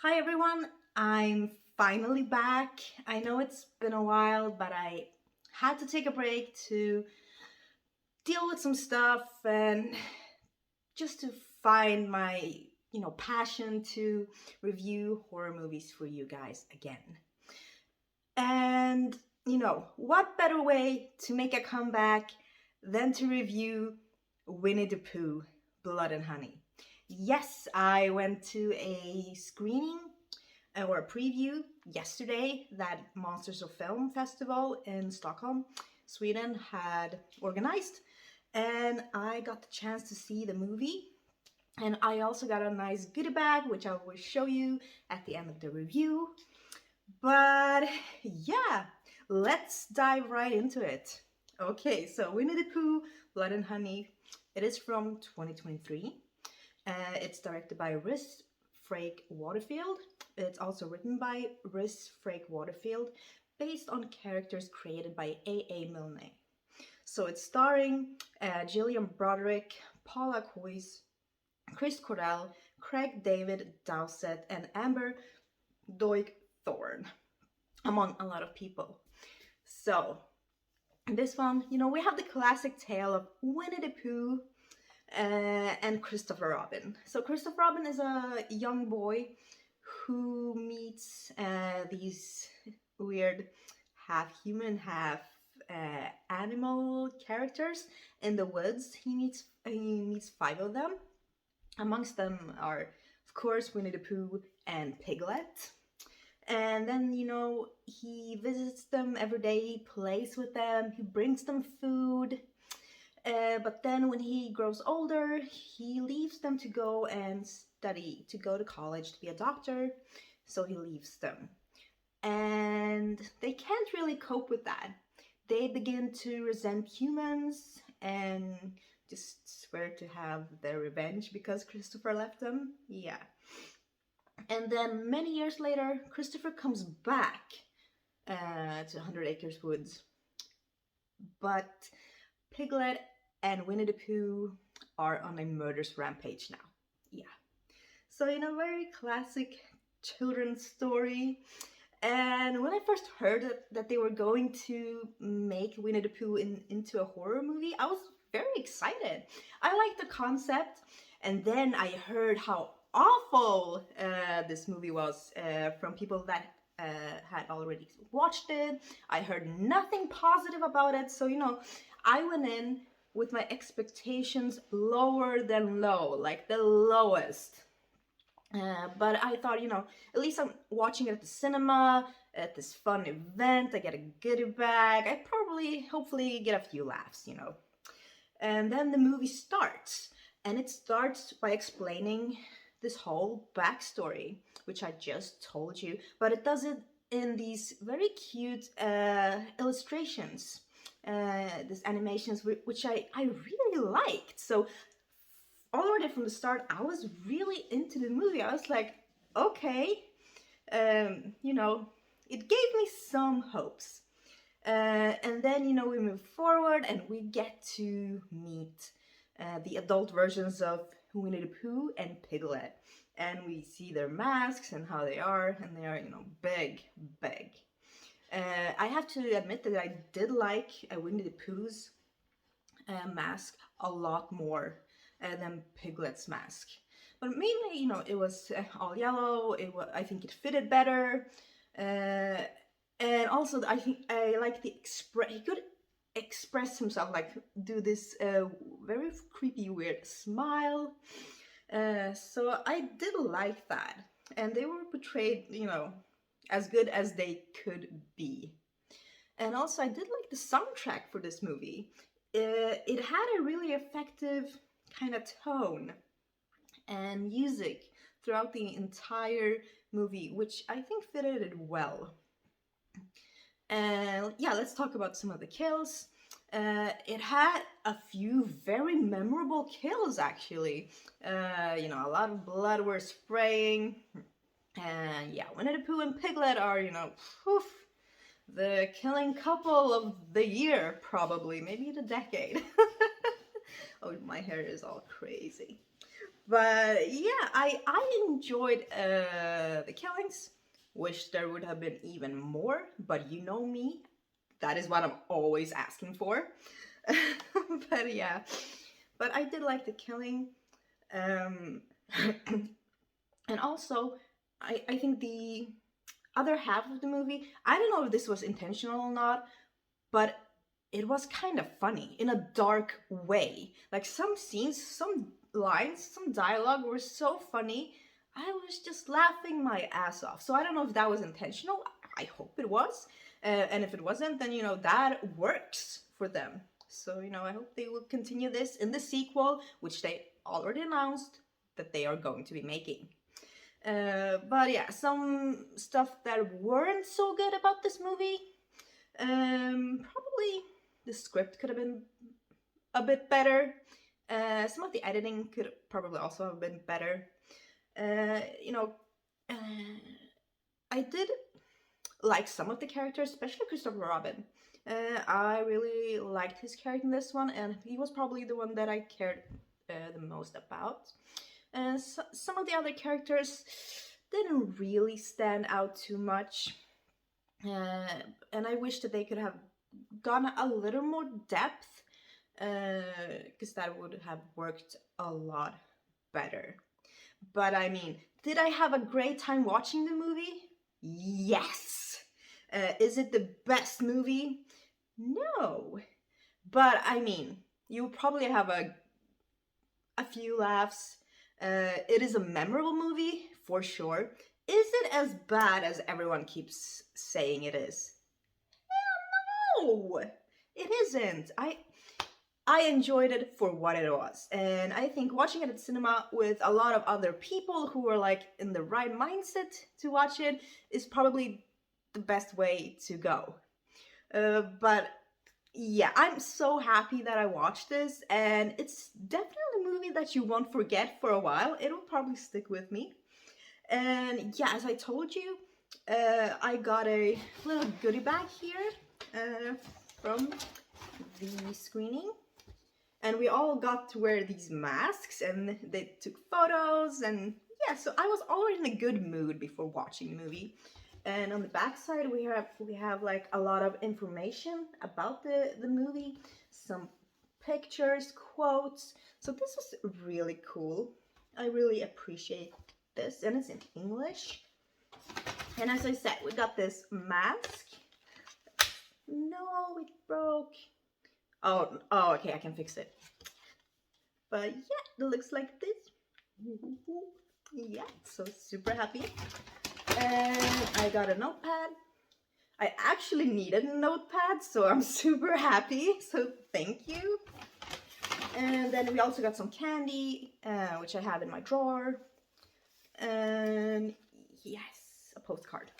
Hi everyone, I'm finally back. I know it's been a while, but I had to take a break to deal with some stuff and just to find my, passion to review horror movies for you guys again. And, what better way to make a comeback than to review Winnie-the-Pooh, Blood and Honey. Yes, I went to a screening or a preview yesterday that Monsters of Film Festival in Stockholm, Sweden had organized, and I got the chance to see the movie. And I also got a nice goodie bag, which I will show you at the end of the review. But yeah, let's dive right into it. Okay, so Winnie the Pooh, Blood and Honey. It is from 2023. It's directed by Rhys Frake Waterfield. It's also written by Rhys Frake Waterfield, based on characters created by A.A. Milne. So it's starring Gillian Broderick, Paula Coyce, Chris Cordell, Craig David Dowsett, and Amber Doig Thorne, among a lot of people. So, this one, we have the classic tale of Winnie the Pooh and Christopher Robin. So Christopher Robin is a young boy who meets these weird half human, half animal characters in the woods. He meets five of them. Amongst them are, of course, Winnie the Pooh and Piglet. And then, he visits them every day, he plays with them, he brings them food. But then when he grows older, he leaves them to go and study, to go to college to be a doctor. So he leaves them. And they can't really cope with that. They begin to resent humans and just swear to have their revenge because Christopher left them. Yeah. And then many years later, Christopher comes back to 100 Acres Woods. But Piglet and Winnie the Pooh are on a murderous rampage now. Yeah. So, very classic children's story. And when I first heard that they were going to make Winnie the Pooh into a horror movie, I was very excited. I liked the concept. And then I heard how awful this movie was from people that had already watched it. I heard nothing positive about it. So, I went in with my expectations lower than low, like the lowest. But I thought, at least I'm watching it at the cinema, at this fun event. I get a goodie bag. I hopefully get a few laughs, And then the movie starts. And it starts by explaining this whole backstory, which I just told you. But it does it in these very cute illustrations, these animations, which I really liked. So already from the start, I was really into the movie. I was like, okay, it gave me some hopes. And then, we move forward and we get to meet the adult versions of Winnie the Pooh and Piglet. And we see their masks and how they are, and they are, big, big. I have to admit that I did like Winnie the Pooh's mask a lot more than Piglet's mask. But mainly, it was all yellow. I think it fitted better. And also, I think I like the he could express himself, like do this very creepy, weird smile. So I did like that. And they were portrayed, as good as they could be. And also, I did like the soundtrack for this movie. It had a really effective kind of tone and music throughout the entire movie, which I think fitted it well. And yeah, let's talk about some of the kills. It had a few very memorable kills, actually. A lot of blood were spraying. And yeah, Winnie the Pooh and Piglet are, poof, the killing couple of the year, probably, maybe the decade. Oh, my hair is all crazy. But yeah, I enjoyed the killings. Wish there would have been even more, but you know me, that is what I'm always asking for. But yeah, but I did like the killing. Um, and also, I think the other half of the movie, I don't know if this was intentional or not, but it was kind of funny in a dark way. Like some scenes, some lines, some dialogue were so funny. I was just laughing my ass off. So I don't know if that was intentional. I hope it was. And if it wasn't, then that works for them. So I hope they will continue this in the sequel, which they already announced that they are going to be making. But yeah, some stuff that weren't so good about this movie. Probably the script could have been a bit better. Some of the editing could probably also have been better. Uh, you know, uh, I did like some of the characters, especially Christopher Robin. I really liked his character in this one, and he was probably the one that I cared the most about. And some of the other characters didn't really stand out too much. And I wish that they could have gone a little more depth, because that would have worked a lot better. But I mean, did I have a great time watching the movie? Yes. Is it the best movie? No. But I mean, you probably have a few laughs. It is a memorable movie for sure. Is it as bad as everyone keeps saying it is? No, it isn't. I enjoyed it for what it was, and I think watching it at cinema with a lot of other people who are like in the right mindset to watch it is probably the best way to go. But yeah, I'm so happy that I watched this, and it's definitely a movie that you won't forget for a while. It'll probably stick with me. And yeah, as I told you, I got a little goodie bag here from the screening. And we all got to wear these masks, and they took photos, and yeah, so I was already in a good mood before watching the movie. And on the back side, we have like a lot of information about the movie, some pictures, quotes. So this was really cool. I really appreciate this, and it's in English. And as I said, we got this mask. No, it broke. Oh, okay, I can fix it. But yeah, it looks like this. Yeah, so super happy. And I got a notepad. I actually needed a notepad, so I'm super happy. So thank you. And then we also got some candy, which I have in my drawer. And yes, a postcard.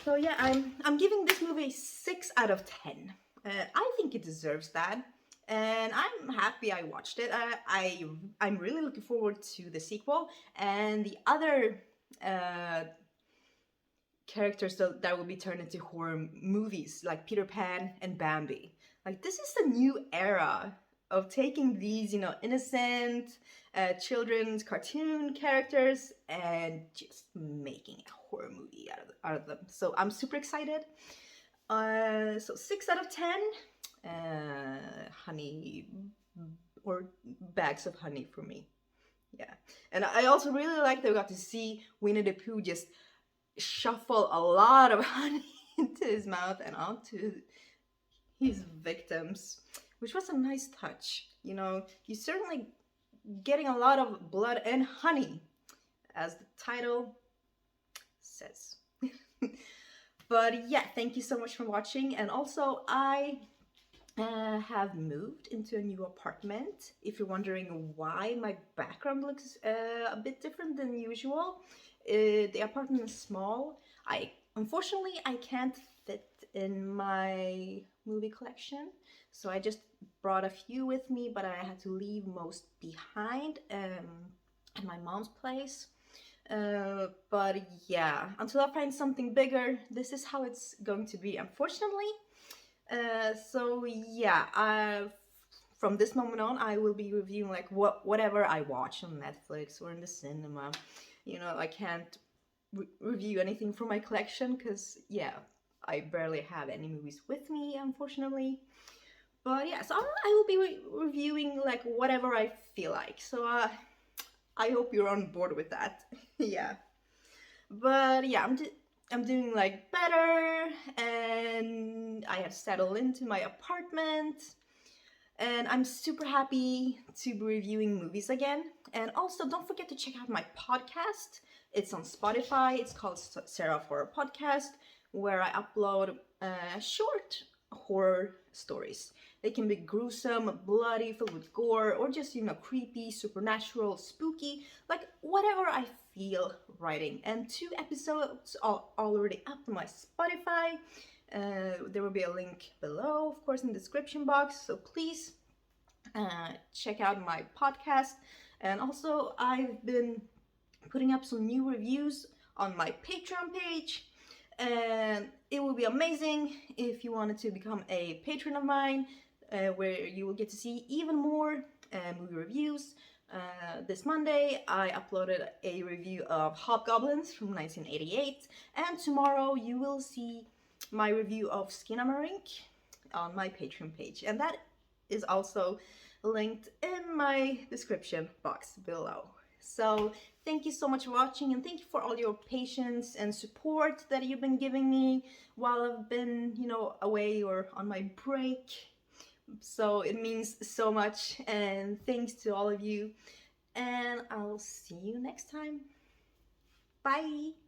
So yeah, I'm giving this movie 6 out of 10. I think it deserves that, and I'm happy I watched it. I'm really looking forward to the sequel and the other characters that will be turned into horror movies, like Peter Pan and Bambi. Like, this is the new era of taking these, innocent children's cartoon characters and just making a horror movie out of them. So I'm super excited. So 6 out of 10 honey, or bags of honey for me. Yeah. And I also really like that we got to see Winnie-the-Pooh just shuffle a lot of honey into his mouth and onto his victims, which was a nice touch. He's certainly getting a lot of blood and honey, as the title says. But yeah, thank you so much for watching. And also, I have moved into a new apartment. If you're wondering why my background looks a bit different than usual, the apartment is small. Unfortunately, I can't fit in my movie collection, so I just brought a few with me, but I had to leave most behind at my mom's place. But yeah, until I find something bigger, this is how it's going to be, unfortunately. So yeah, from this moment on, I will be reviewing like whatever I watch on Netflix or in the cinema. You know, I can't review anything from my collection because, yeah, I barely have any movies with me, unfortunately. But yeah, so I will be reviewing like whatever I feel like. So I hope you're on board with that. Yeah. But yeah, I'm doing like better, and I have settled into my apartment, and I'm super happy to be reviewing movies again. And also, don't forget to check out my podcast. It's on Spotify. It's called Sarah Horror Podcast, where I upload short horror stories. They can be gruesome, bloody, filled with gore, or just, you know, creepy, supernatural, spooky, like whatever I feel writing. And 2 episodes are already up on my Spotify. There will be a link below, of course, in the description box. So please check out my podcast. And also, I've been putting up some new reviews on my Patreon page. And it will be amazing if you wanted to become a patron of mine, where you will get to see even more movie reviews. This Monday, I uploaded a review of Hobgoblins from 1988, and tomorrow you will see my review of Skinamarink on my Patreon page, and that is also linked in my description box below. So thank you so much for watching, and thank you for all your patience and support that you've been giving me while I've been, you know, away or on my break. So it means so much, and thanks to all of you, and I'll see you next time. Bye!